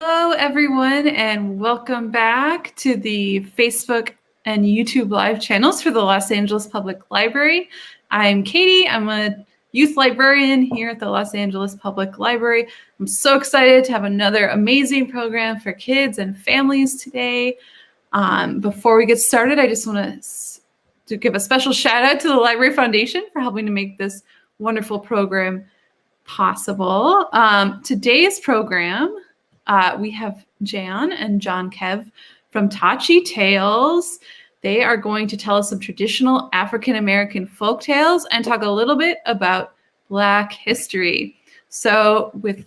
Hello, everyone, and welcome back to the Facebook and YouTube live channels for the Los Angeles Public Library. I'm Katie. I'm a youth librarian here at the Los Angeles Public Library. I'm so excited to have another amazing program for kids and families today. Before we get started, I just want to give a special shout out to the Library Foundation for helping to make this wonderful program possible. Today's program, we have Jan and John Kev from Tochi Tales. They are going to tell us some traditional African-American folk tales and talk a little bit about Black history. So with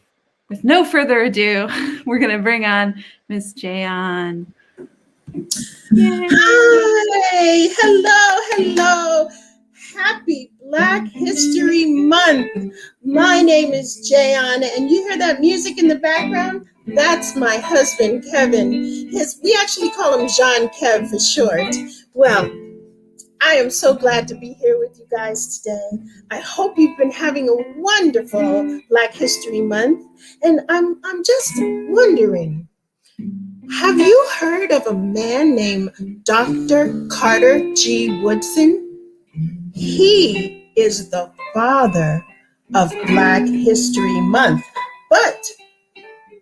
no further ado, we're going to bring on Miss Jan. Yay. Hi, hello. Happy Black History Month. My name is Jayon, and you hear that music in the background? That's my husband, Kevin. We actually call him Jean Kev for short. Well, I am so glad to be here with you guys today. I hope you've been having a wonderful Black History Month, and I'm just wondering, have you heard of a man named Dr. Carter G Woodson? He is the father of Black History Month, but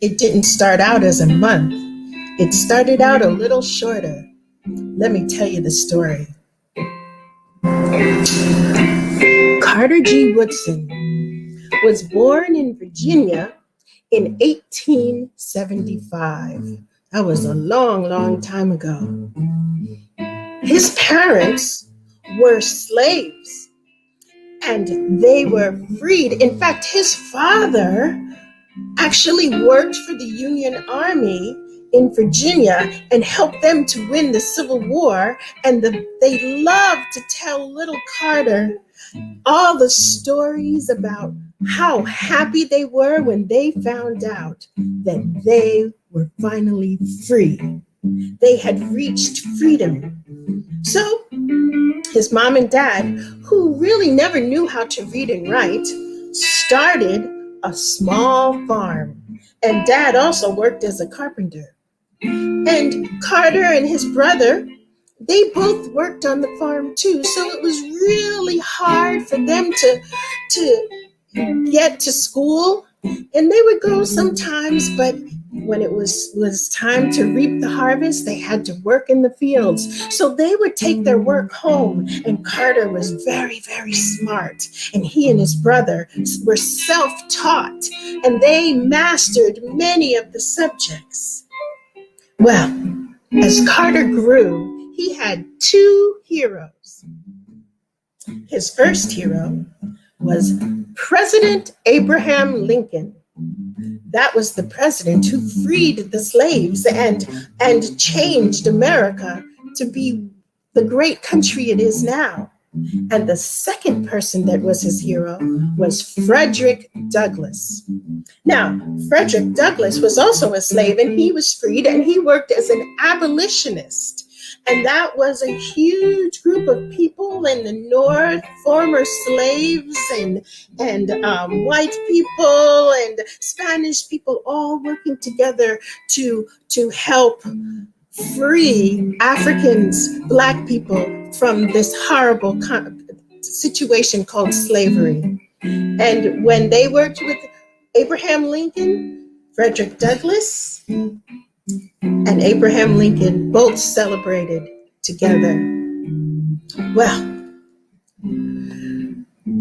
it didn't start out as a month. It started out a little shorter. Let me tell you the story. Carter G Woodson was born in Virginia in 1875. That was a long time ago. His parents were slaves, and they were freed. In fact, his father actually worked for the Union Army in Virginia and helped them to win the Civil War, and they loved to tell little Carter all the stories about how happy they were when they found out that they were finally free. They had reached freedom. So his mom and dad, who really never knew how to read and write, started a small farm. And Dad also worked as a carpenter. And Carter and his brother, they both worked on the farm too. So it was really hard for them to get to school. And they would go sometimes, but when it was time to reap the harvest, they had to work in the fields. So they would take their work home, and Carter was very smart. And he and his brother were self-taught, and they mastered many of the subjects. Well, as Carter grew, he had two heroes. His first hero was President Abraham Lincoln. That was the president who freed the slaves and changed America to be the great country it is now. And the second person that was his hero was Frederick Douglass. Now, Frederick Douglass was also a slave, and he was freed, and he worked as an abolitionist. And that was a huge group of people in the North, former slaves and white people and Spanish people, all working together to help free Africans, Black people, from this horrible situation called slavery. And when they worked with Abraham Lincoln, Frederick Douglass, and Abraham Lincoln both celebrated together. Well,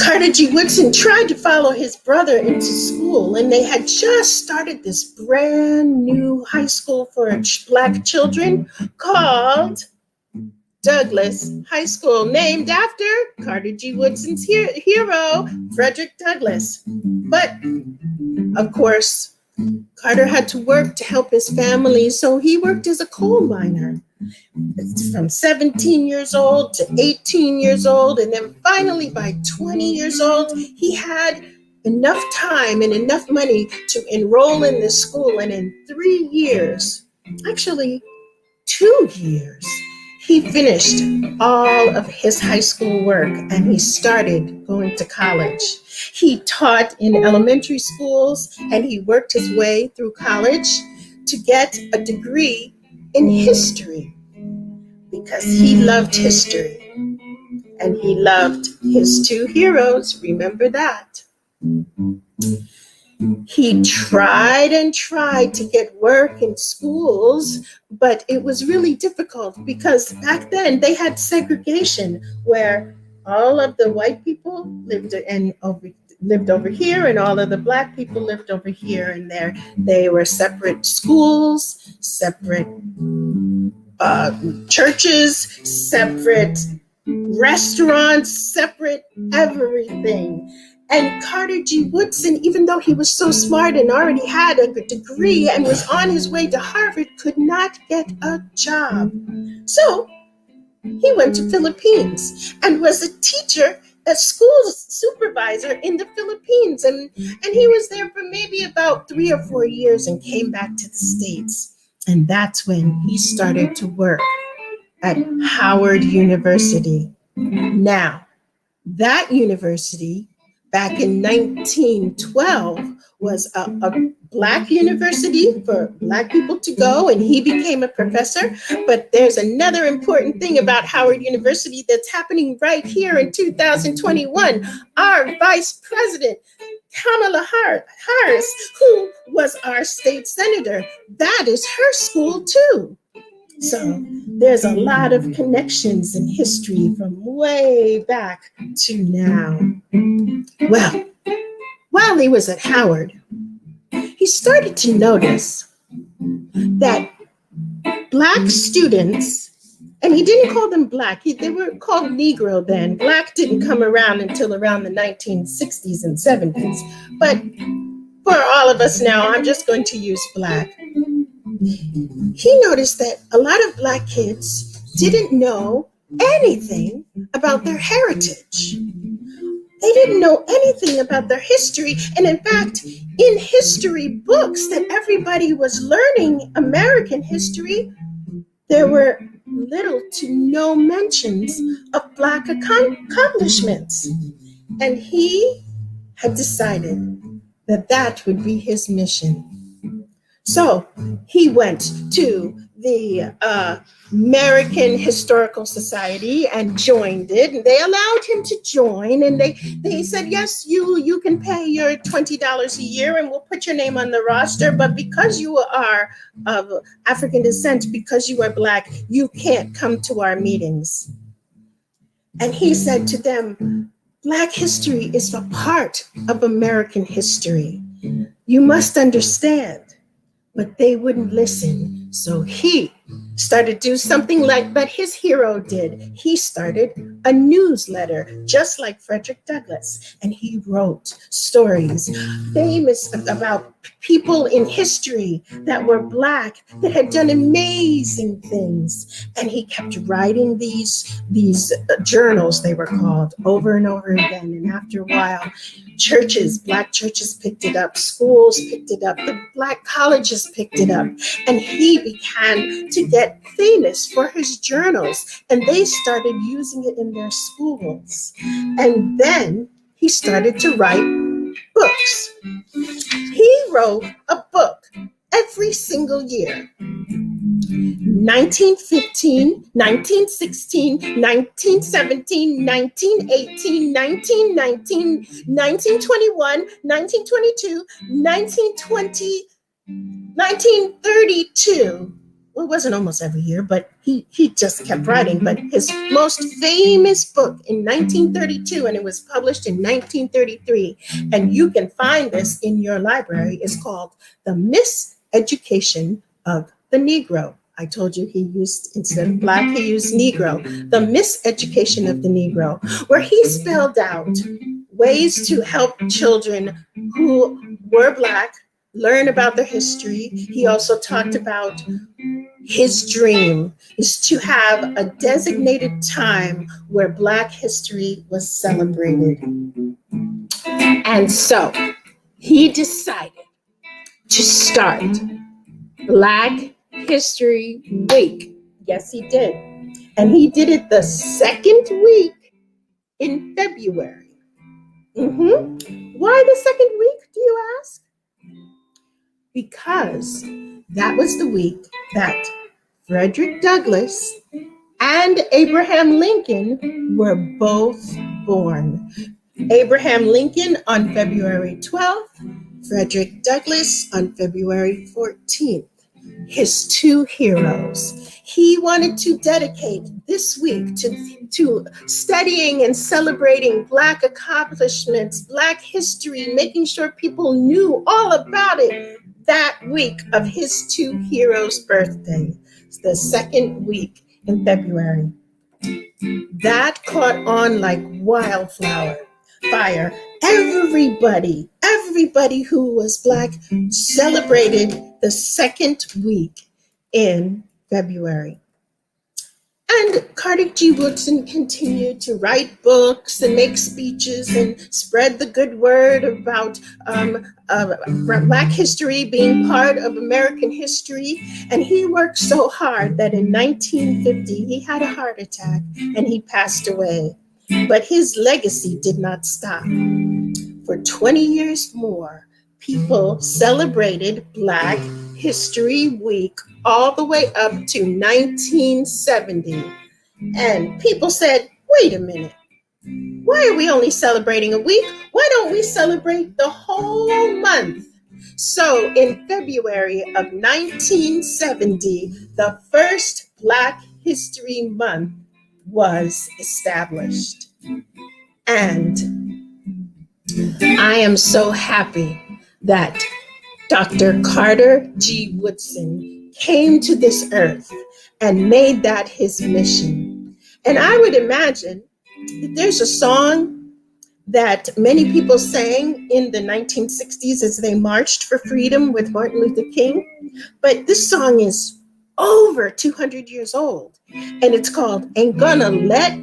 Carter G Woodson tried to follow his brother into school, and they had just started this brand new high school for Black children called Douglass High School, named after Carter G. Woodson's hero, Frederick Douglass. But, of course, Carter had to work to help his family, so he worked as a coal miner from 17 years old to 18 years old. And then finally, by 20 years old, he had enough time and enough money to enroll in this school. And in 3 years, actually 2 years, he finished all of his high school work and he started going to college. He taught in elementary schools and he worked his way through college to get a degree in history because he loved history and he loved his two heroes. Remember that. He tried and tried to get work in schools, but it was really difficult because back then they had segregation where all of the white people lived over here and all of the black people lived over here, and they were separate schools, separate churches, separate restaurants, separate everything. And Carter G. Woodson, even though he was so smart and already had a degree and was on his way to Harvard, could not get a job. So he went to Philippines and was a teacher, a school supervisor in the Philippines. And he was there for maybe about 3 or 4 years and came back to the States. And that's when he started to work at Howard University. Now, that university back in 1912 was a black university for black people to go, and he became a professor. But there's another important thing about Howard University that's happening right here in 2021. Our Vice President, Kamala Harris, who was our state senator, that is her school too. So there's a lot of connections in history from way back to now. Well, while he was at Howard, he started to notice that black students, and he didn't call them black, they were called Negro then. Black didn't come around until around the 1960s and 70s. But for all of us now, I'm just going to use black. He noticed that a lot of black kids didn't know anything about their heritage. They didn't know anything about their history. And in fact, in history books that everybody was learning American history, there were little to no mentions of black accomplishments. And he had decided that that would be his mission. So he went to the American Historical Society and joined it. And they allowed him to join. And they said, yes, you can pay your $20 a year and we'll put your name on the roster. But because you are of African descent, because you are black, you can't come to our meetings. And he said to them, black history is a part of American history. You must understand. But they wouldn't listen. So he started to do something like that his hero did. He started a newsletter, just like Frederick Douglass. And he wrote stories famous about people in history that were black, that had done amazing things. And he kept writing these journals, they were called, over and over again. And after a while, churches, black churches picked it up, schools picked it up, the black colleges picked it up, and he began to get famous for his journals, and they started using it in their schools. And then he started to write books. He wrote a book every single year. 1915, 1916, 1917, 1918, 1919, 1921, 1922, 1920, 1932. Well, it wasn't almost every year, but he just kept writing. But his most famous book in 1932, and it was published in 1933, and you can find this in your library, is called The Miseducation of the Negro. I told you he used, instead of Black, he used Negro, the Miseducation of the Negro, where he spelled out ways to help children who were Black learn about their history. He also talked about his dream is to have a designated time where Black history was celebrated. And so he decided to start Black History Week. Yes, he did. And he did it the second week in February. Why the second week, do you ask? Because that was the week that Frederick Douglass and Abraham Lincoln were both born. Abraham Lincoln on February 12th, Frederick Douglass on February 14th. His two heroes. He wanted to dedicate this week to studying and celebrating Black accomplishments, Black history, making sure people knew all about it that week of his two heroes' birthday, the second week in February. That caught on like wildfire. Everybody who was Black celebrated the second week in February. And Carter G. Woodson continued to write books and make speeches and spread the good word about Black history being part of American history. And he worked so hard that in 1950, he had a heart attack and he passed away. But his legacy did not stop. For 20 years more, people celebrated Black History Week all the way up to 1970. And people said, wait a minute, why are we only celebrating a week? Why don't we celebrate the whole month? So in February of 1970, the first Black History Month was established. And I am so happy that Dr. Carter G. Woodson came to this earth and made that his mission. And I would imagine that there's a song that many people sang in the 1960s as they marched for freedom with Martin Luther King. But this song is over 200 years old. And it's called Ain't Gonna Let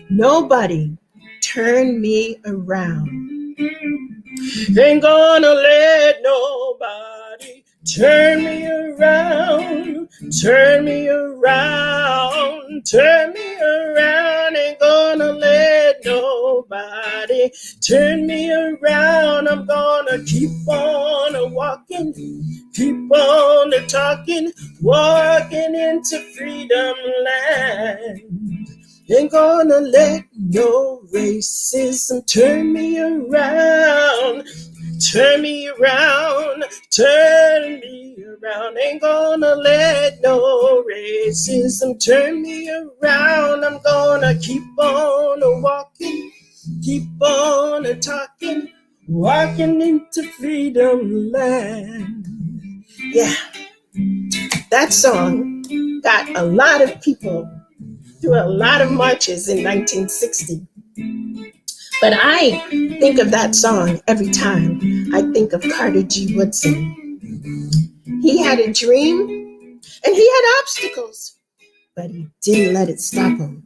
Nobody Turn Me Around. Ain't gonna let nobody turn me around, turn me around, turn me around. Ain't gonna let nobody turn me around. I'm gonna keep on walking, keep on talking, walking into freedom land. Ain't gonna let no racism turn me around, turn me around, turn me around. Ain't gonna let no racism turn me around. I'm gonna keep on walking, keep on talking, walking into freedom land. Yeah, that song got a lot of people through a lot of marches in 1960. But I think of that song every time I think of Carter G. Woodson. He had a dream and he had obstacles, but he didn't let it stop him.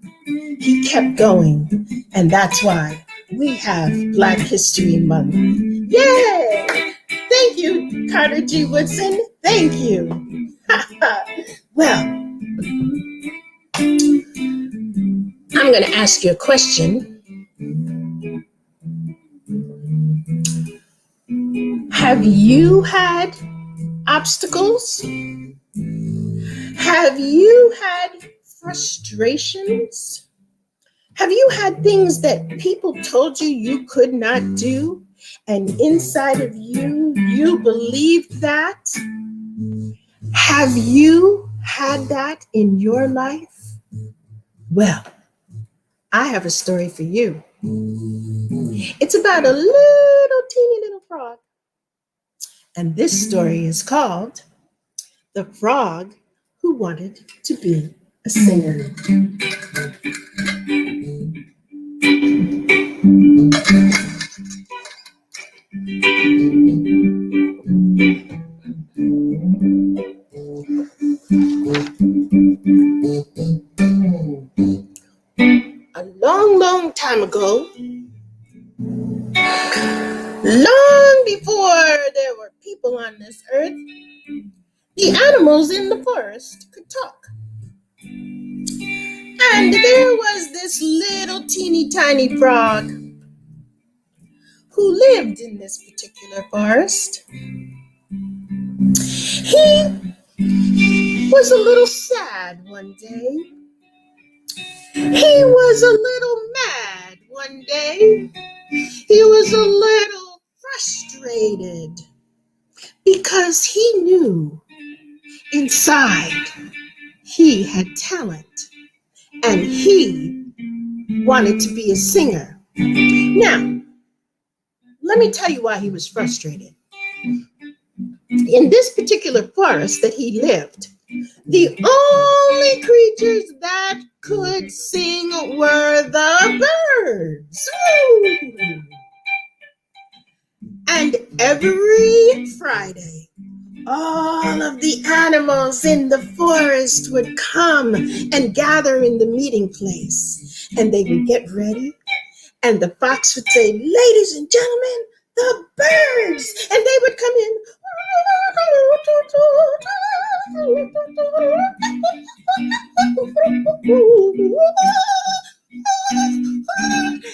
He kept going, and that's why we have Black History Month. Yay! Thank you, Carter G. Woodson. Thank you. Well, I'm going to ask you a question. Have you had obstacles? Have you had frustrations? Have you had things that people told you you could not do, and inside of you, you believed that? Have you had that in your life? Well, I have a story for you. It's about a teeny little frog. And this story is called The Frog who wanted to be a singer. A long, long time ago, long before there were people on this earth, the animals in the forest could talk. And there was this little teeny tiny frog who lived in this particular forest. He was a little sad one day. He was a little mad one day. He was a little frustrated because he knew inside he had talent and he wanted to be a singer. Now, let me tell you why he was frustrated. In this particular forest that he lived, the only creatures that could sing were the birds. Ooh. And every Friday, all of the animals in the forest would come and gather in the meeting place. And they would get ready. And the fox would say, "Ladies and gentlemen, the birds." And they would come in.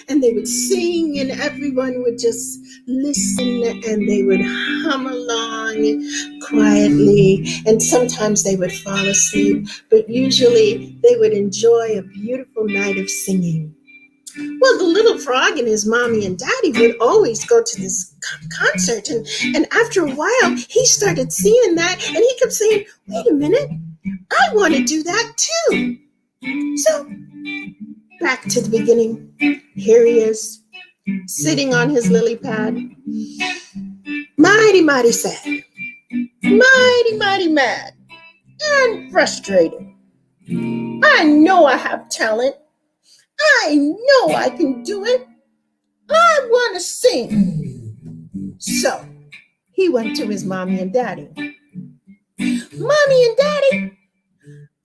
And they would sing, and everyone would just listen, and they would hum along quietly. And sometimes they would fall asleep, but usually they would enjoy a beautiful night of singing. Well, the little frog and his mommy and daddy would always go to this concert. And after a while, he started seeing that, and he kept saying, "Wait a minute, I want to do that too." So back to the beginning. Here he is, sitting on his lily pad. Mighty, mighty sad. Mighty, mighty mad. And frustrated. I know I have talent. I know I can do it. I want to sing. So he went to his mommy and daddy. "Mommy and daddy,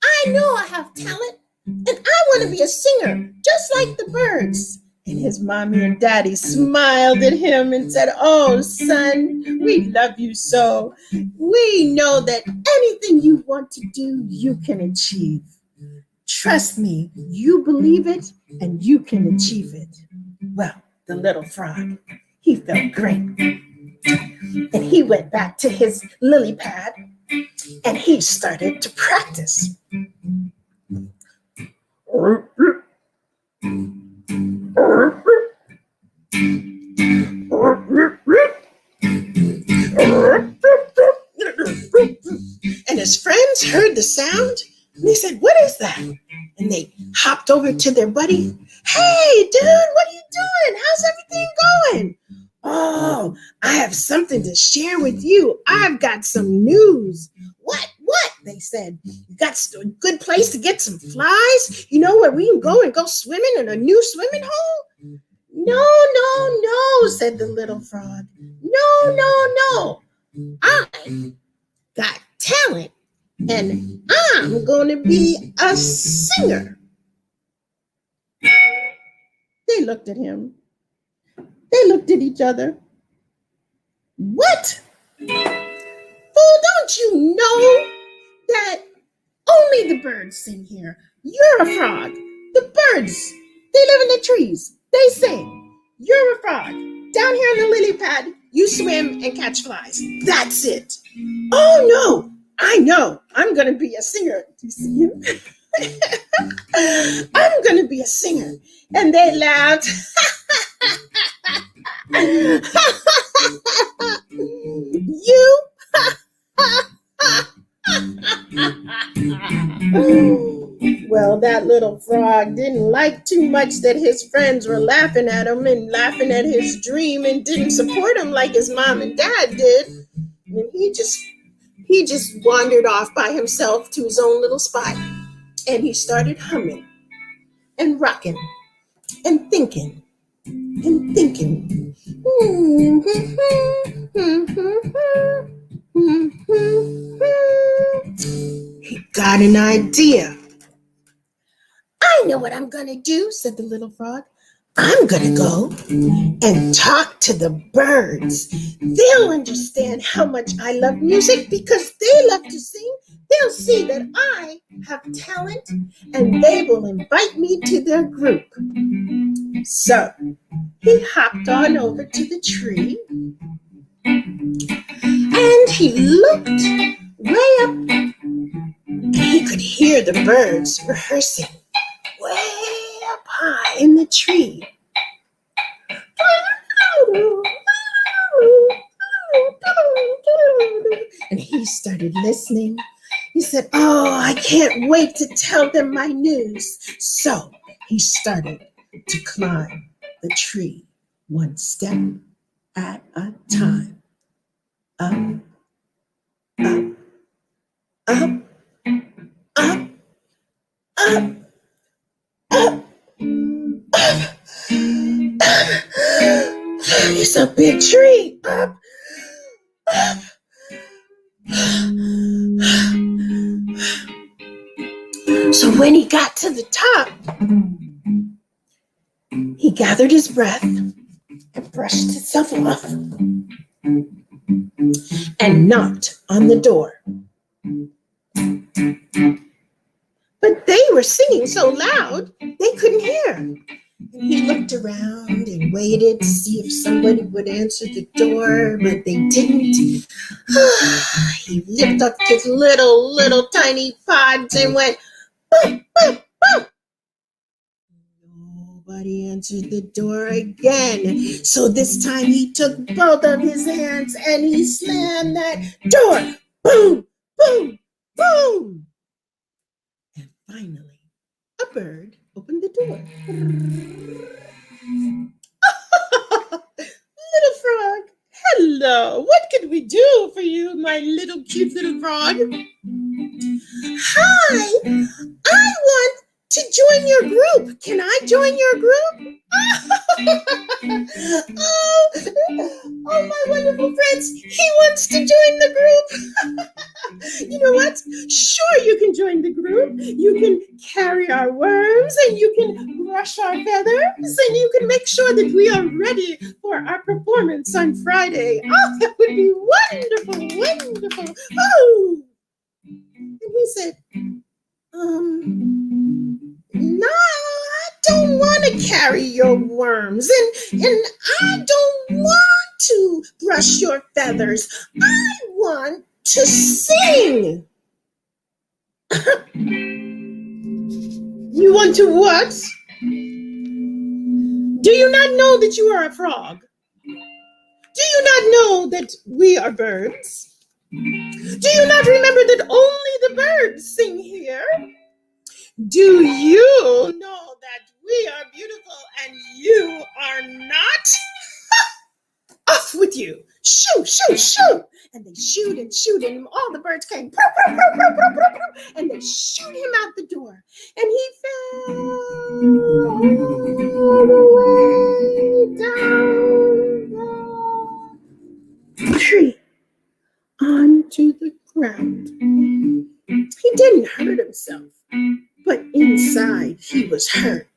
I know I have talent, and I want to be a singer, just like the birds." And his mommy and daddy smiled at him and said, "Oh, son, we love you so. We know that anything you want to do, you can achieve. Trust me, you believe it, and you can achieve it." Well, the little frog, he felt great. And he went back to his lily pad, and he started to practice. And his friends heard the sound, and they said, "What is that?" And they hopped over to their buddy. "Hey, dude, what are you doing? How's everything going?" "Oh, I have something to share with you. I've got some news." What? They said. "You got a good place to get some flies? You know where we can go and go swimming in a new swimming hole?" No, said the little frog. No. I got talent, and I'm going to be a singer. They looked at him. They looked at each other. "What? Fool, don't you know that only the birds sing here? You're a frog. The birds, they live in the trees. They sing. You're a frog. Down here in the lily pad, you swim and catch flies. That's it." "Oh, no, I know. I'm going to be a singer." Do you see him? "I'm going to be a singer." And they laughed. "You?" Well, that little frog didn't like too much that his friends were laughing at him and laughing at his dream and didn't support him like his mom and dad did. And he just he just wandered off by himself to his own little spot, and he started humming and rocking and thinking and thinking. He got an idea. I know what I'm going to do, said the little frog. I'm going to go and talk to the birds. They'll understand how much I love music because they love to sing. They'll see that I have talent and they will invite me to their group. So he hopped on over to the tree and he looked way up and he could hear the birds rehearsing way up high in the tree. And he started listening. He said, oh, I can't wait to tell them my news. So he started to climb the tree one step at a time. Up, up, up, up, up, up, up. It's a big tree. Up, up. So when he got to the top, he gathered his breath and brushed himself off and knocked on the door. But they were singing so loud, they couldn't hear. He looked around and waited to see if somebody would answer the door, but they didn't. He lifted up his little tiny paws and went, boop, boop, boop. Nobody answered the door again. So this time he took both of his hands and he slammed that door. Boom, boom, boom. And finally, a bird opened the door. Little frog, hello. What can we do for you, my little cute little frog? Hi, I want to join your group. Can I join your group? Oh, my wonderful friends, he wants to join the group. You know what? Sure, you can join the group. You can carry our worms and you can brush our feathers and you can make sure that we are ready for our performance on Friday. Oh, that would be wonderful, wonderful. Oh! And he said, no, I don't want to carry your worms and I don't want to brush your feathers. I want to sing. You want to what? Do you not know that you are a frog? Do you not know that we are birds? Do you not remember that only the birds sing here? Do you know that we are beautiful and you are not? Off with you! Shoo, shoo, shoo! And they shoot and all the birds came, and they shoot him out the door. And he fell all the way down the tree onto the ground. He didn't hurt himself, but inside he was hurt.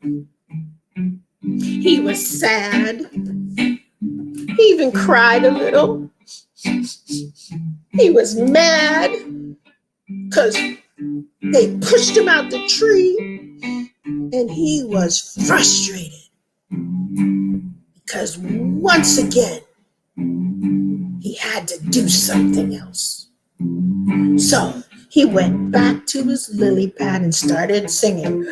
He was sad. He even cried a little. He was mad because they pushed him out the tree, and he was frustrated because once again he had to do something else. So he went back to his lily pad and started singing.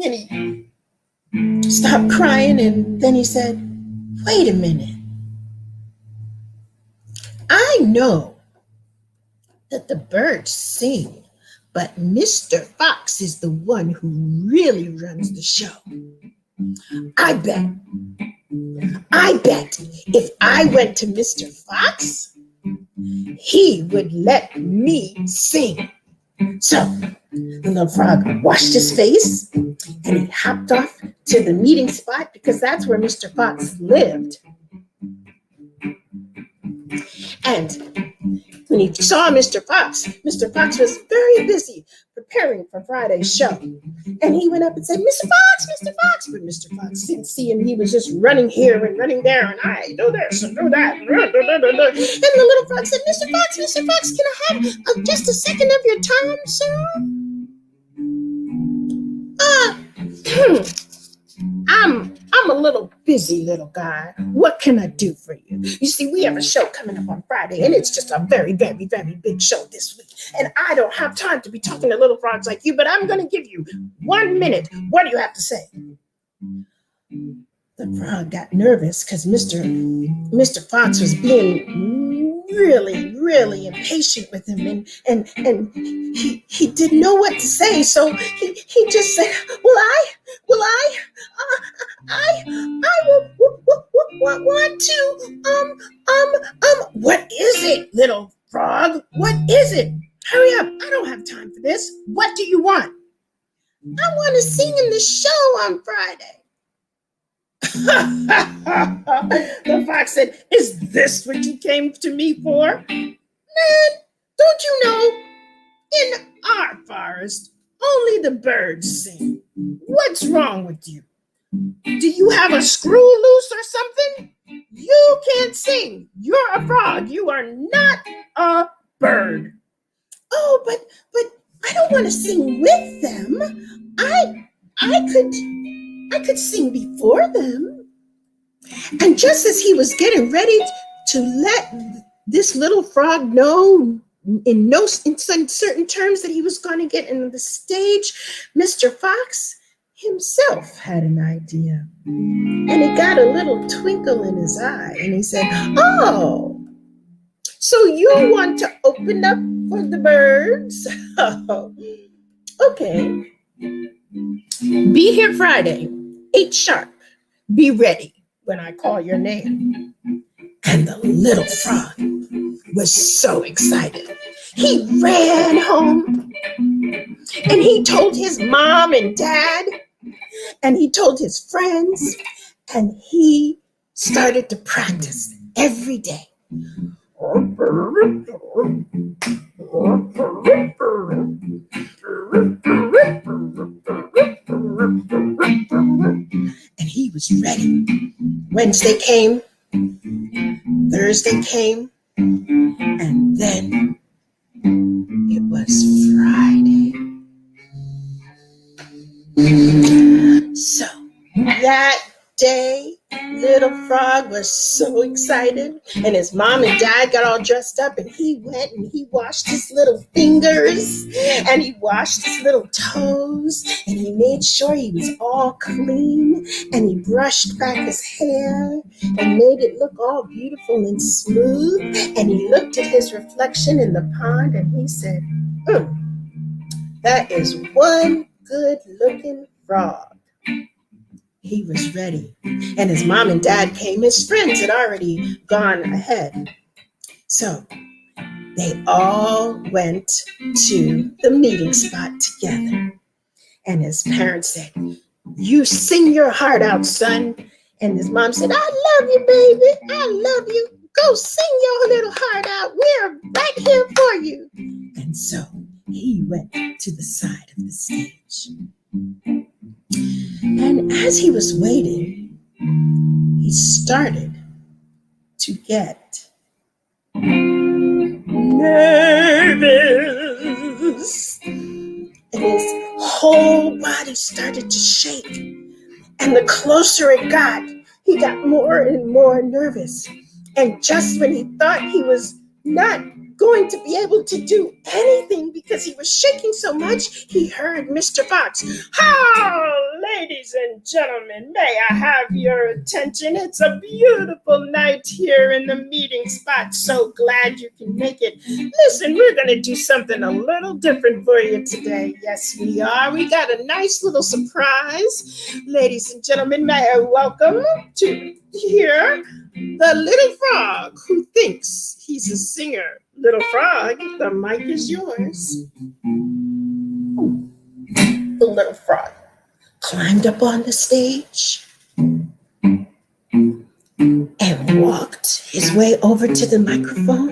And he stopped crying, and then he said, wait a minute. I know that the birds sing But Mr. Fox is the one who really runs the show. I bet if I went to Mr. Fox, he would let me sing. So the little frog washed his face and he hopped off to the meeting spot because that's where Mr. Fox lived. And when he saw Mr. Fox was very busy preparing for Friday's show. And he went up and said, Mr. Fox, Mr. Fox. But Mr. Fox didn't see him. He was just running here and running there. And I do this and do that. And the little frog said, Mr. Fox, can I have just a second of your time, sir? I'm a little busy little guy. What can I do for you? You see, we have a show coming up on Friday, and it's just a very, very, very big show this week. And I don't have time to be talking to little frogs like you, but I'm going to give you 1 minute. What do you have to say? The frog got nervous because Mr. Fox was being really, really impatient with him, and he didn't know what to say, so he just said, I want to what is it, little frog? What is it? Hurry up, I don't have time for this. What do you want? I want to sing in the show on Friday. The fox said, is this what you came to me for? Man, don't you know? In our forest, only the birds sing. What's wrong with you? Do you have a screw loose or something? You can't sing. You're a frog. You are not a bird. Oh, but I don't want to sing with them. I could sing before them. And just as he was getting ready to let this little frog know in certain terms that he was going to get in the stage, Mr. Fox himself had an idea. And he got a little twinkle in his eye and he said, oh, so you want to open up for the birds? Okay. Be here Friday, 8 sharp. Be ready when I call your name. And the little frog was so excited. He ran home and he told his mom and dad and he told his friends and he started to practice every day. And he was ready. Wednesday came, Thursday came, and then it was Friday. So that day, little frog was so excited, and his mom and dad got all dressed up, and he went and he washed his little fingers, and he washed his little toes, and he made sure he was all clean, and he brushed back his hair and made it look all beautiful and smooth, and he looked at his reflection in the pond, and he said, that is one good-looking frog. He was ready, and his mom and dad came. His friends had already gone ahead. So they all went to the meeting spot together. And his parents said, you sing your heart out, son. And his mom said, I love you, baby. I love you. Go sing your little heart out. We're right here for you. And so he went to the side of the stage. And as he was waiting, he started to get nervous. And his whole body started to shake. And the closer it got, he got more and more nervous. And just when he thought he was not going to be able to do anything because he was shaking so much, he heard Mr. Fox, hallelujah. Ladies and gentlemen, may I have your attention? It's a beautiful night here in the meeting spot. So glad you can make it. Listen, we're going to do something a little different for you today. Yes, we are. We got a nice little surprise. Ladies and gentlemen, may I welcome to here the little frog who thinks he's a singer. Little frog, the mic is yours. The little frog climbed up on the stage and walked his way over to the microphone,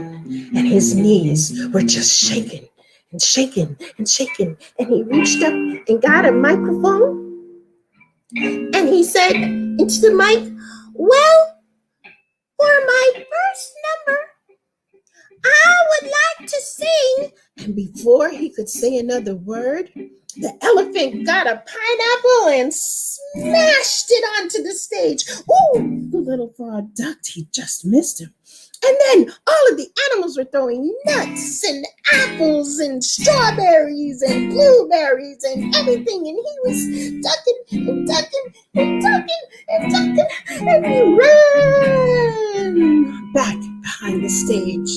and his knees were just shaking and shaking and shaking. And he reached up and got a microphone, and he said into the mic, "Well, for my first number, I would like to sing." And before he could say another word, the elephant got a pineapple and smashed it onto the stage. Ooh, the little frog ducked. He just missed him. And then all of the animals were throwing nuts and apples and strawberries and blueberries and everything. And he was ducking and ducking and ducking and ducking. And he ran back behind the stage.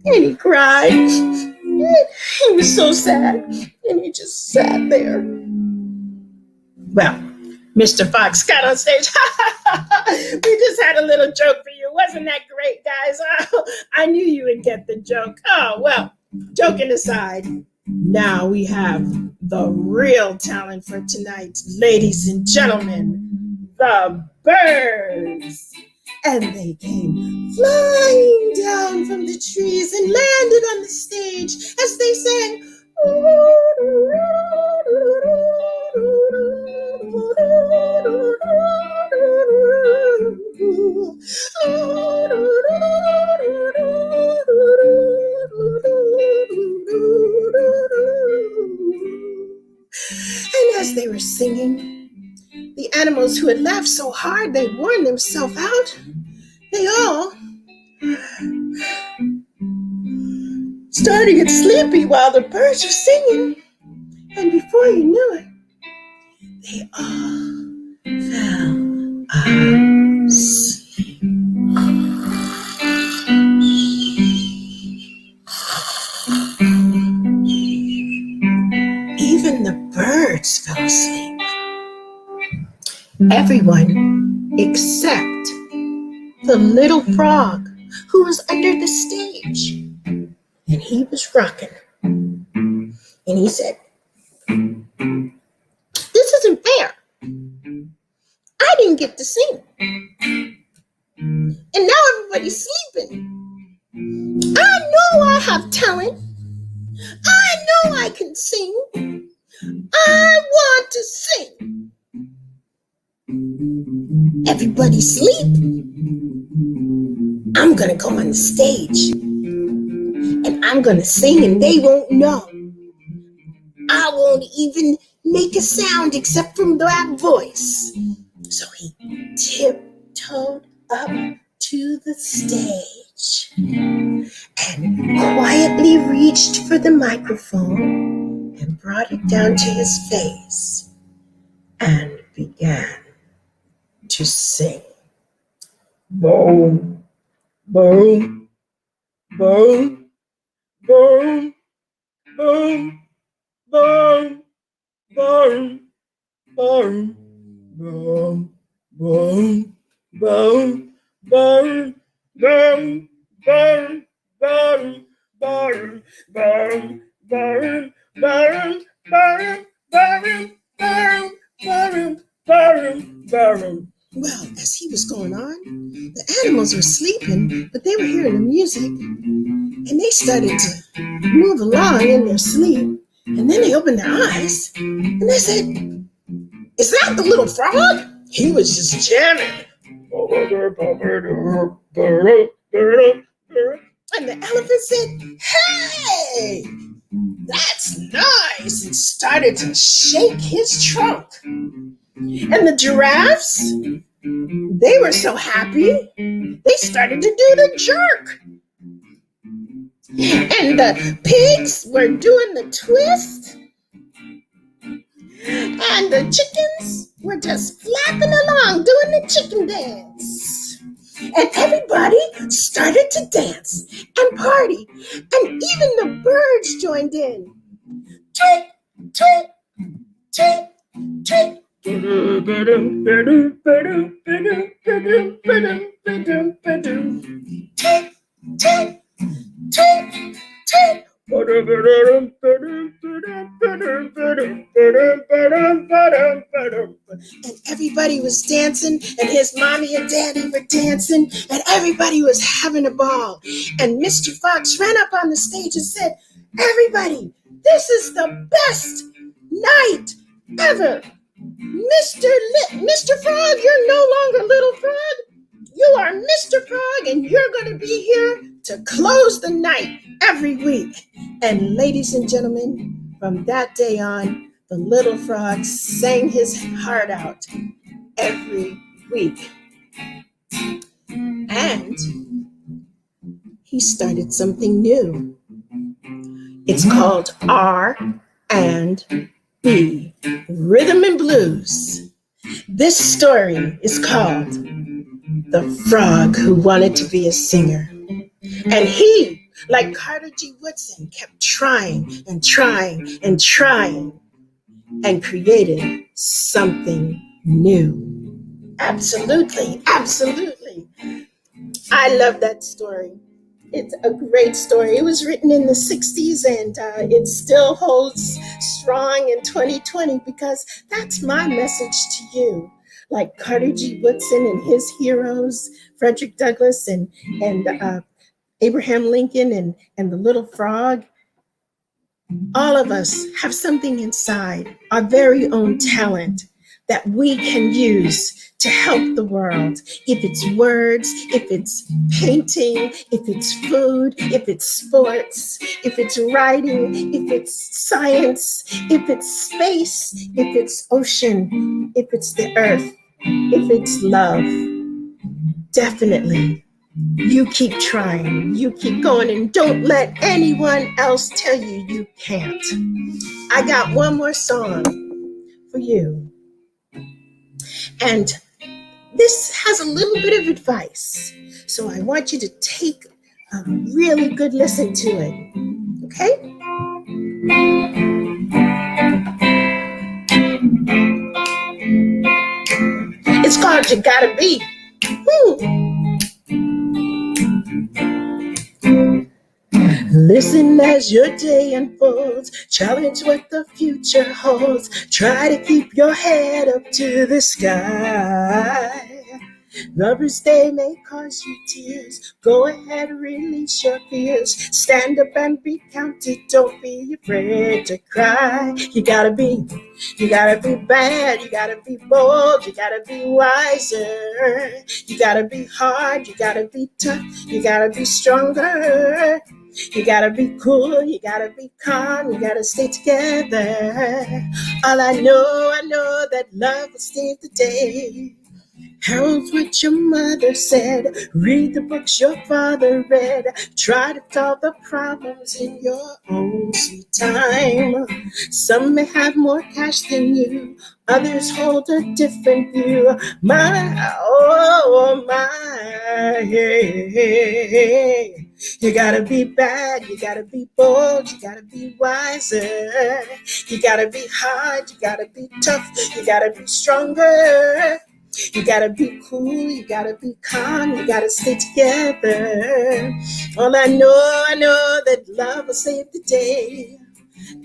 And he cried. He was so sad. And he just sat there. Well, Mr. Fox got on stage. We just had a little joke for you. Wasn't that great, guys? Oh, I knew you would get the joke. Oh, well, joking aside, now we have the real talent for tonight. Ladies and gentlemen, the birds. And they came flying down from the trees and landed on the stage as they sang. And as they were singing, the animals who had laughed so hard they worn themselves out, they all started to get sleepy while the birds were singing. And before you knew it, they all fell asleep. Even the birds fell asleep. Everyone except the little frog who was under the stage. And he was rocking. And he said, "This isn't fair. I didn't get to sing. And now everybody's sleeping. I know I have talent. I know I can sing. I want to sing. Everybody sleep. I'm going to go on the stage. And I'm going to sing and they won't know. I won't even make a sound except from that voice." So he tiptoed up to the stage and quietly reached for the microphone and brought it down to his face and began to sing. Boom, boom, boom. Boom, boom, boom, boom, boom, boom, boom, boom, boom, boom, boom, boom, boom, boom, boom, boom, boom, boom, boom. Well, as he was going on, the animals were sleeping, but they were hearing the music, and they started to move along in their sleep. And then they opened their eyes, and they said, "Is that the little frog?" He was just jamming. And the elephant said, "Hey, that's nice," and started to shake his trunk. And the giraffes, they were so happy, they started to do the jerk. And the pigs were doing the twist. And the chickens were just flapping along doing the chicken dance. And everybody started to dance and party. And even the birds joined in. Tweet, tweet, tweet, tweet. And everybody was dancing, and his mommy and daddy were dancing, and everybody was having a ball. And Mr. Fox ran up on the stage and said, "Everybody, this is the best night ever. Mr. Frog, you're no longer Little Frog. You are Mr. Frog, and you're going to be here to close the night every week." And ladies and gentlemen, from that day on, the Little Frog sang his heart out every week. And he started something new. It's called R&B, Rhythm and Blues. This story is called The Frog Who Wanted to Be a Singer. And he, like Carter G Woodson, kept trying and trying and trying and created something new. Absolutely, absolutely. I love that story. It's a great story. It was written in the 60s and it still holds strong in 2020 because that's my message to you. Like Carter G Woodson and his heroes, Frederick Douglass and Abraham Lincoln and the Little Frog. All of us have something inside, our very own talent that we can use to help the world. If it's words, if it's painting, if it's food, if it's sports, if it's writing, if it's science, if it's space, if it's ocean, if it's the earth, if it's love. Definitely. You keep trying, you keep going, and don't let anyone else tell you you can't. I got one more song for you. And this has a little bit of advice. So I want you to take a really good listen to it. Okay? It's called You Gotta Be. Listen as your day unfolds, challenge what the future holds, try to keep your head up to the sky. Lover's Day may cause you tears, go ahead, release your fears, stand up and be counted, don't be afraid to cry. You gotta be bad, you gotta be bold, you gotta be wiser, you gotta be hard, you gotta be tough, you gotta be stronger. You gotta be cool, you gotta be calm, you gotta stay together. All I know that love will save the day. Herald what your mother said, read the books your father read, try to solve the problems in your own sweet time. Some may have more cash than you, others hold a different view. My, hey, hey, hey. You gotta be bad, you gotta be bold, you gotta be wiser, you gotta be hard, you gotta be tough, you gotta be stronger. You gotta be cool, you gotta be calm, you gotta stay together. All I know that love will save the day.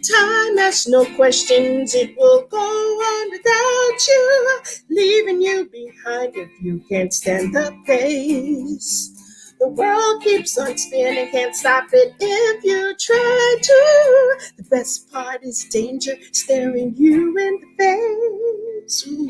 Time asks no questions, it will go on without you, leaving you behind if you can't stand the pace. The world keeps on spinning, can't stop it if you try to. The best part is danger staring you in the face. Ooh.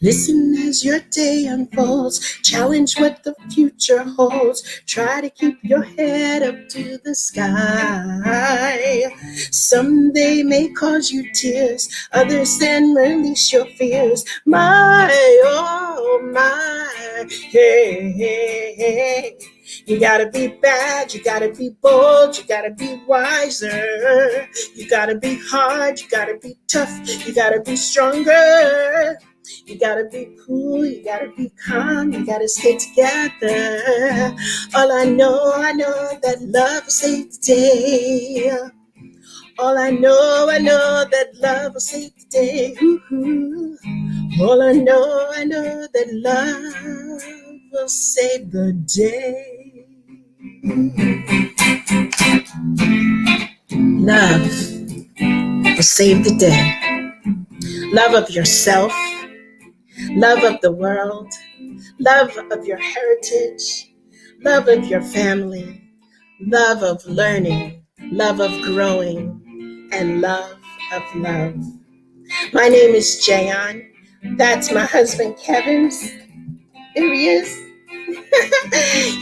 Listen as your day unfolds, challenge what the future holds, try to keep your head up to the sky. Someday may cause you tears, others then release your fears. My, oh my, hey, hey, hey. You gotta be bad, you gotta be bold, you gotta be wiser. You gotta be hard, you gotta be tough, you gotta be stronger. You gotta be cool, you gotta be calm, you gotta stay together. All I know that love will save the day. All I know that love will save the day. Ooh. All I know that love will save the day. Love will save the day. Love of yourself, love of the world, love of your heritage, love of your family, love of learning, love of growing, and love of love. My name is Jayon. That's my husband, Kevin. There he is.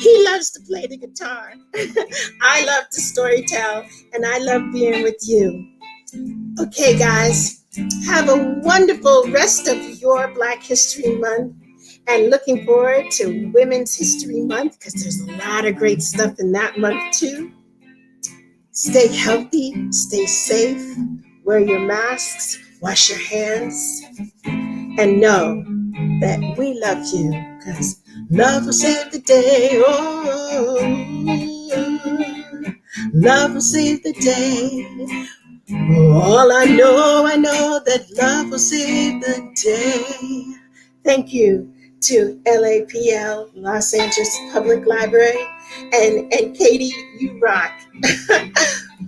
He loves to play the guitar. I love to storytell, and I love being with you. Okay, guys, have a wonderful rest of your Black History Month, and looking forward to Women's History Month, because there's a lot of great stuff in that month too. Stay healthy, stay safe, wear your masks, wash your hands, and know that we love you, because love will save the day. Oh, love will save the day. All I know that love will save the day. Thank you to LAPL, Los Angeles Public Library, and Katie, you rock.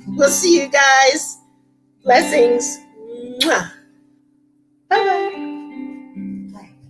We'll see you guys. Blessings. Mwah. Bye-bye.